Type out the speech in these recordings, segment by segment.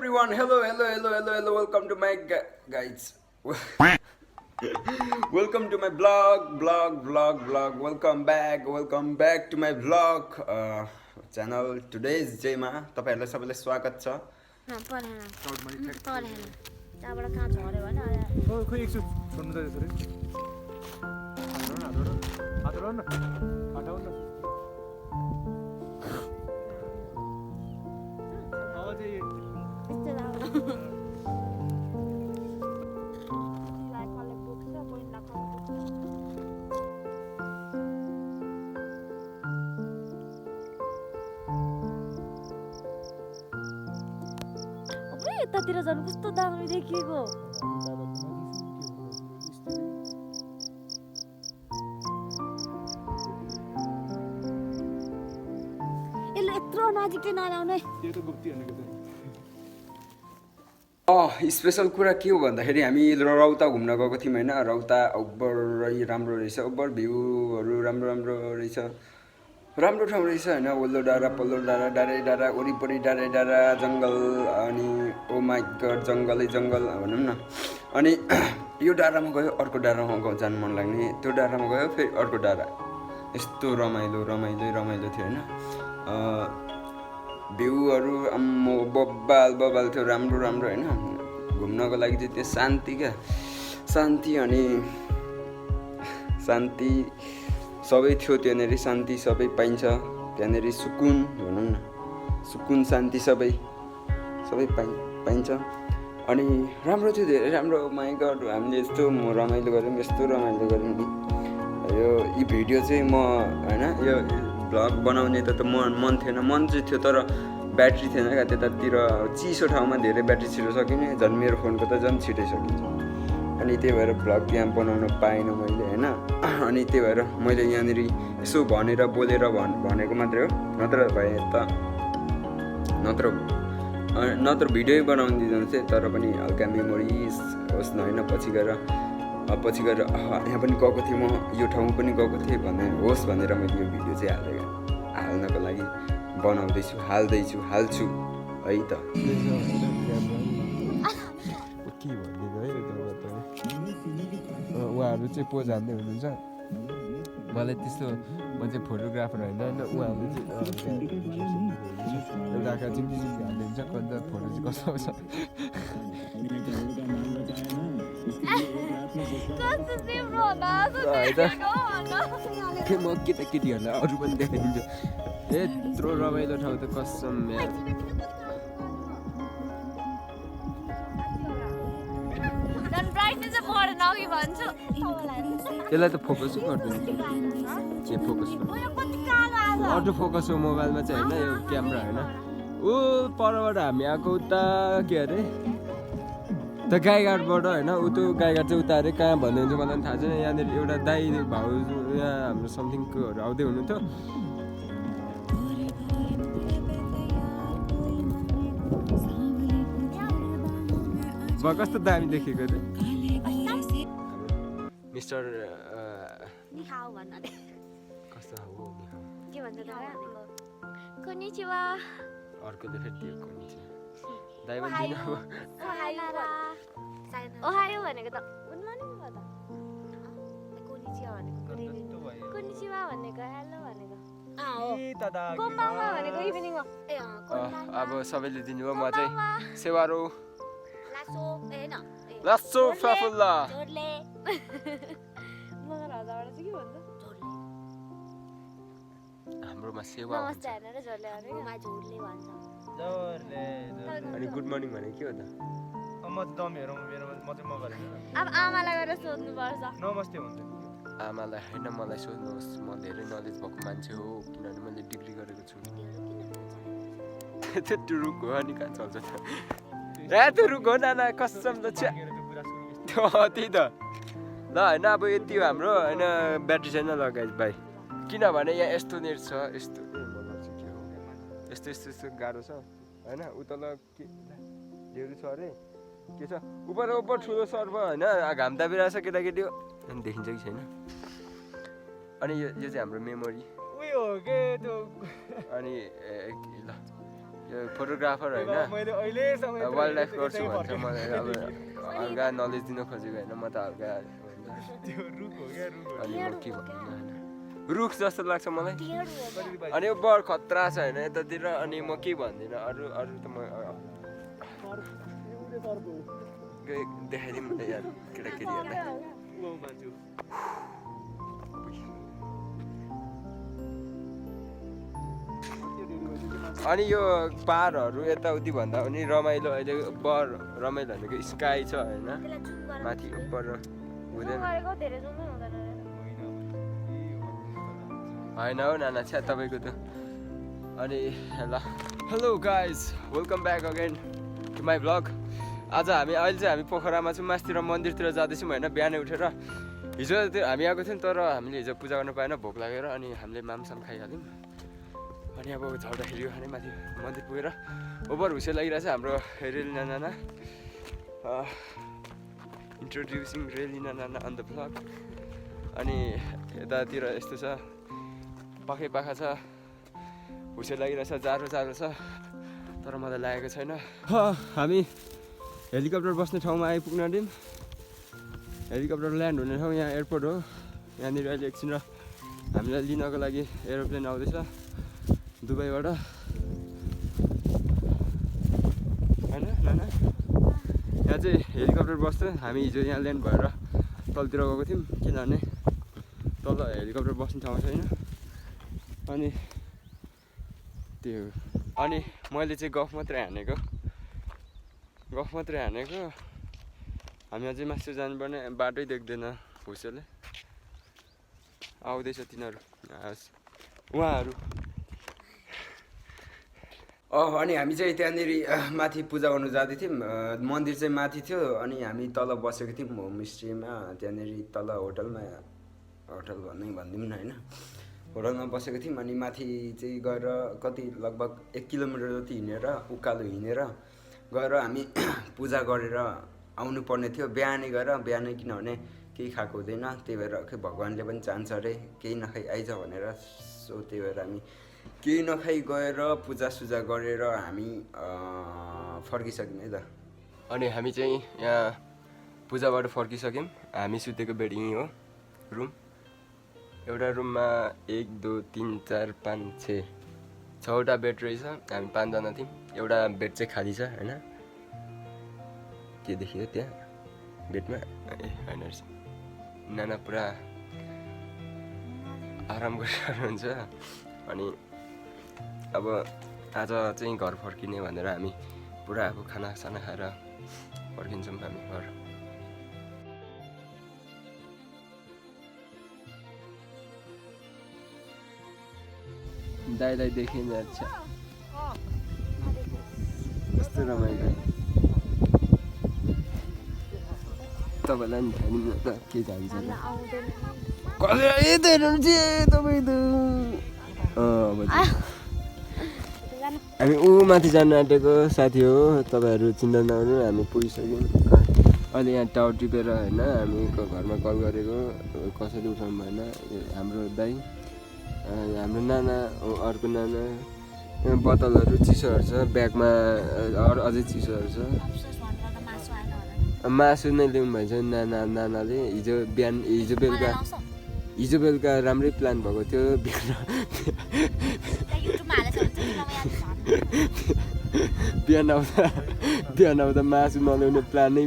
everyone, hello, welcome to my guys. Welcome to my vlog. Welcome back to my vlog channel. Today's day ma तपाईहरुलाई सबैलाई स्वागत छ. यतातिर झन् कस्तो दामी देखिएको यसले यत्रो नजिकै नआउने त्यो त गुप्ती भनेको त स्पेशल कुरा के हो भन्दाखेरि हामी रौता घुम्न गएको थियौँ हैन. रौता ओभरै राम्रो रहेछ, ओभर भ्यूहरू राम्रो रहेछ, राम्रो ठाउँ रहेछ हैन. ओल्लो डाँडा पल्लो डाँडा, डाँडै डाँडा वरिपरि डाँडै डाँडा, जङ्गल, अनि ओ माई गड जङ्गलै जङ्गल भनौँ न. अनि यो डाँडामा गयो अर्को डाँडामा जानु मन लाग्ने, त्यो डाँडामा गयो फेरि अर्को डाँडा. यस्तो रमाइलो थियो हैन. भ्यूहरू अम्मो बब्बाल थियो, राम्रो हैन. घुम्नको लागि चाहिँ त्यो शान्ति क्या, शान्ति अनि शान्ति सबै थियो त्यहाँनेरि. शान्ति सबै पाइन्छ त्यहाँनेरि, सुकुन भनौँ न, सुकुन शान्ति सबै पाइन्छ. अनि राम्रो थियो, धेरै राम्रो. माई गड हामीले यस्तो रमाइलो गऱ्यौँ, यस्तो रमाइलो गऱ्यौँ नि. यो भिडियो चाहिँ म हैन, यो भ्लग बनाउने त मन थिएन, मन चाहिँ थियो तर ब्याट्री थिएन क्या. त्यतातिर चिसो ठाउँमा धेरै ब्याट्री छिटो सकिने, झन् मेरो फोनको त झन् छिटै सकिन्छ. अनि त्यही भएर भ्लग यहाँ बनाउन पाएन मैले हैन. अनि त्यही भएर मैले यहाँनिर यसो भनेर बोलेर भनेको मात्रै हो, नत्र भए त नत्र भिडियो बनाउनु दिँदैन थिएँ. तर पनि हल्का मेमोरिज होस् न हैन. पछि गएर यहाँ पनि गएको थिएँ म, यो ठाउँ पनि गएको थिएँ भन्ने होस् भनेर मैले यो भिडियो चाहिँ हाल्नको लागि हाल्छु है त. उहाँहरू चाहिँ पोज हान्दै हुनुहुन्छ. मलाई त्यस्तो, म चाहिँ फोटोग्राफर होइन उहाँहरूले चाहिँ एउटा आँखा चिम्टी हाल्दै हुन्छ. अन्त फोटो चाहिँ कस्तो आउँछ म केटाकेटीहरूलाई अरू पनि देखाइदिन्छु. यत्रो रमाइलो ठाउँ त कसम. त्यसलाई त फोकसै गर्दैन, के फोकस अटो फोकस हो मोबाइलमा चाहिँ होइन, यो क्यामेरा होइन. ऊ परबाट हामी आएको उता के अरे त गाईघाटबाट होइन. ऊ त्यो गाईघाट चाहिँ उता अरे कहाँ भन्दै हुन्छ मलाई पनि थाहा छैन. यहाँनिर एउटा दाइ भाउजू यहाँ हाम्रो समथिङकोहरू आउँदै हुनुहुन्थ्यो. कस्तो दामी देखेको रे मिस्टर कस्तो हो के भन्छ त कोनिचिवा अर्कोले फेरि त्यो कोनिचिवा दाइ पनि दिनु. ओहायो भनेको त गुड मर्निङ हो त. कोनिचिवा भनेको कोनिचिवा भनेको हेलो भनेको कोम्बाङ्गा भनेको इभिनिङ हो. ए अब सबैले दिनुभयो. म चाहिँ सेवारो लासो लासो फाफुल्ला जोडले मगर हजारबाट चाहिँ के भन्छ हाम्रोमा सेवा नमस्ते भनेर जोडले भनेको जोडले भन्छ. अनि गुड मर्निङ भने के हो त? म त मेरो म चाहिँ म गरेन. अब आमालाई गएर सोध्नु पर्छ. नमस्ते हुन्छ. आमालाई होइन मलाई सोध्नुहोस्, म धेरै नलेज भएको मान्छे हो किनभने मैले डिग्री गरेको छु. त्यो टुरुक हो अनि कहाँ चल्छ त? टुरुक हो नाना कसम त छ त्यही त ल होइन. अब यति हो हाम्रो होइन, ब्याट्री छैन ल गाइज बाई. किनभने यहाँ यस्तो नेट छ, यस्तो यस्तो गाह्रो छ होइन. उता ल के ढेउरी छ अरे के छ उपर ठुलो सर्भ होइन. घाम तापिरहेको छ केटाकेटी हो अनि देखिन्छ कि छैन. अनि यो चाहिँ हाम्रो मेमोरी उयो हो के त्यो. अनि ल यो फोटोग्राफर होइन मैले अहिलेसम्म वाइल्ड लाइफ गर्छु भन्छ मलाई अब हल्का नलेज दिन खोजेको होइन म त हल्का त्यो रुख हो क्या रुख हो अनि म के भन्नु होइन रुख जस्तो लाग्छ मलाई ढेँडो हो अनि यो बर खतरा छ होइन यतातिर अनि म के भन्दिनँ अरू त म देखाइदिउँ न यार केटाकेटीहरूलाई ऊ मान्छे अनि यो पाहाडहरू यताउति भन्दा पनि रमाइलो अहिले बर रमाइलो भनेको स्काई छ होइन त्यसलाई जुम गरेर माथि उपर हुँदैन गरेको धेरै जुमै हुँदैन होइन हौ नाना छ्या तपाईँको त अनि ल hello guys welcome back again to my blog आज अहिले चाहिँ हामी पोखरामा छौँ मासतिर मन्दिरतिर जाँदैछौँ होइन बिहानै उठेर हिजो हामी आएको थियौँ तर हामीले हिजो पूजा गर्नु पाएन भोक लागेर अनि हामीले मामसाम खाइहाल्यौँ अनि अब झर्दाखेरि खाने माथि मन्दिर पुगेर ओभर हुसे लागिरहेछ हाम्रो रेलिना नाना introducing Relina Nana on the blog अनि यतातिर यस्तो छ पाखै पाखा छ हुसे लागिरहेछ जाडो जाडो छ तर मलाई लागेको छैन हामी हेलिकप्टर बस्ने ठाउँमा आइपुग्न आँट्यौँ हेलिकप्टर ल्यान्ड हुने ठाउँ यहाँ एयरपोर्ट हो यहाँनिर अहिले एकछिन र हामीलाई लिनको लागि एरोप्लेन आउँदैछ दुबईबाट होइन नाना यहाँ चाहिँ हेलिकप्टर बस्छ हामी हिजो यहाँ ल्यान्ड भएर तलतिर गएको थियौँ किनभने तल हेलिकप्टर बस्ने ठाउँ छैन अनि त्यो अनि मैले चाहिँ गफ मात्रै हानेको हामी अझै मासु जानुपर्ने बाटै देख्दैन हुसेले आउँदैछ तिनीहरू उहाँहरू अनि हामी चाहिँ त्यहाँनिर माथि पूजा गर्नु जाँदै थियौँ मन्दिर चाहिँ माथि थियो अनि हामी तल बसेको थियौँ होमस्टेमा त्यहाँनिर तल होटल भनिदिउँ न होइन होटलमा बसेको थियौँ अनि माथि चाहिँ गएर कति लगभग 1 किलोमिटर जति हिँडेर उकालो हिँडेर गएर हामी पूजा गरेर आउनु पर्ने थियो बिहानै किनभने केही खाएको हुँदैन त्यही भएर खै भगवान्ले पनि चाहन्छ अरे केही नखाइ आइज भनेर सो त्यही भएर हामी केही नखाइ गएर पूजासुजा गरेर हामी फर्किसक्यौँ है त अनि हामी चाहिँ यहाँ पूजाबाट फर्किसक्यौँ हामी सुतेको बेड यहीँ हो रुम एउटा रुममा 1 2 3 4 5 6वटा बेड रहेछ हामी 5 जना थियौँ एउटा बेड चाहिँ खाली छ होइन के देखियो त्यहाँ बेडमा ए होइन रहेछ नाना पुरा आराम गरिरहेको हुन्छ अनि अब आज चाहिँ घर फर्किने भनेर हामी पुरा अब खानासाना खाएर फर्किन्छौँ हामी घर दाइलाई देखिन्छ कस्तो रमाइलो तपाईँलाई नि थाहा त के जान्छ हामी ऊ माथि जानु आँटेको साथी हो तपाईँहरू चिन्ता नगर्नु हामी पुगिसक्यौँ अहिले यहाँ टावर टिपेर होइन हामीको घरमा कल गरेको कसैले उठाउनु भएन हाम्रो दाइ हाम्रो नाना अर्को नाना बोतलहरू चिसोहरू छ ब्यागमा अझै चिसोहरू छ मासु नै ल्याउनु भएछ नानाले हिजो बेलुका राम्रै प्लान भएको थियो बिहान आउँदा मासु नल्याउने प्लानै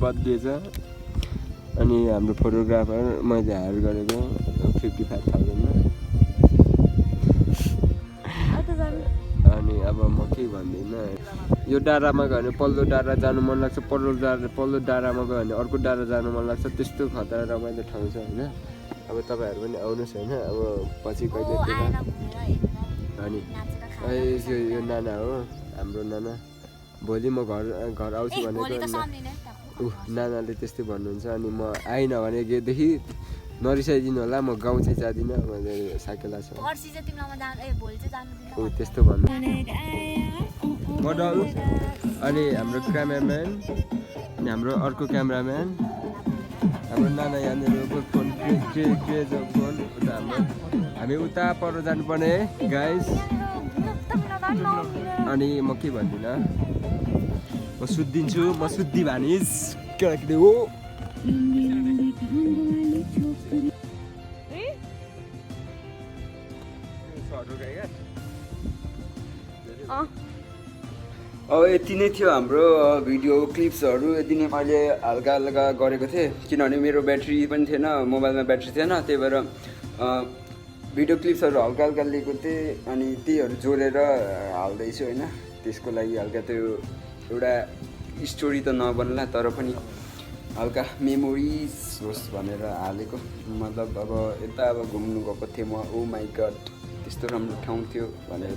बदलिएछ अनि हाम्रो फोटोग्राफर मैले हायर गरेको 55,000मा अनि अब म के भन्दिनँ यो डाँडामा गयो भने पल्लो डाँडा जानु मन लाग्छ पल्लो डाँडामा गयो भने अर्को डाँडा जानु मन लाग्छ त्यस्तो खतरा रमाइलो ठाउँ छ होइन अब तपाईँहरू पनि आउनुहोस् होइन अब पछि कहिलेतिर अनि यो नाना हो हाम्रो नाना भोलि म घर आउँछु भनेको नानाले त्यस्तै भन्नुहुन्छ अनि म आइनँ भनेदेखि नरिसाइदिनु होला म गाउँ चाहिँ जाँदिनँ मैले साइकल छ त्यस्तो भन्नु अनि हाम्रो क्यामेराम्यान अनि हाम्रो अर्को क्यामेराम्यान हाम्रो नाना यहाँनिर फोन क्रेज फोन उता हाम्रो हामी उता पर जानुपर्ने है गाइस अनि म के भन्दिनँ म सुत्दिन्छु म सुत्दी भानिस केटाकेटी हो अब यति नै थियो हाम्रो भिडियो क्लिप्सहरू यति नै मैले हल्का हल्का गरेको थिएँ किनभने मेरो ब्याट्री पनि थिएन मोबाइलमा ब्याट्री थिएन त्यही भएर भिडियो क्लिप्सहरू हल्का हल्का लिएको थिएँ अनि त्यहीहरू जोडेर हाल्दैछु होइन त्यसको लागि हल्का त्यो एउटा स्टोरी त नबन्ला तर पनि हल्का मेमोरिज होस् भनेर हालेको मतलब अब यता अब घुम्नु गएको थिएँ म ओ माई गड त्यस्तो राम्रो ठाउँ थियो भनेर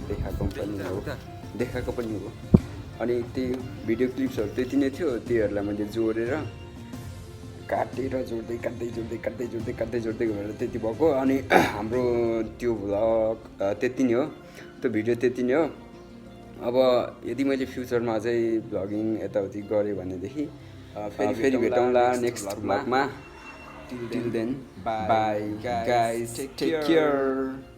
देखाएको पनि हो अनि त्यो भिडियो क्लिप्सहरू त्यति नै थियो त्योहरूलाई मैले जोडेर काटेर जोड्दै भएर त्यति भएको अनि हाम्रो त्यो भ्लग त्यति नै हो त्यो भिडियो त्यति नै हो अब यदि मैले फ्युचरमा अझै भ्लगिङ यताउति गरेँ भनेदेखि फेरि भेटौँला नेक्स्ट भ्लगमा till then bye guys take care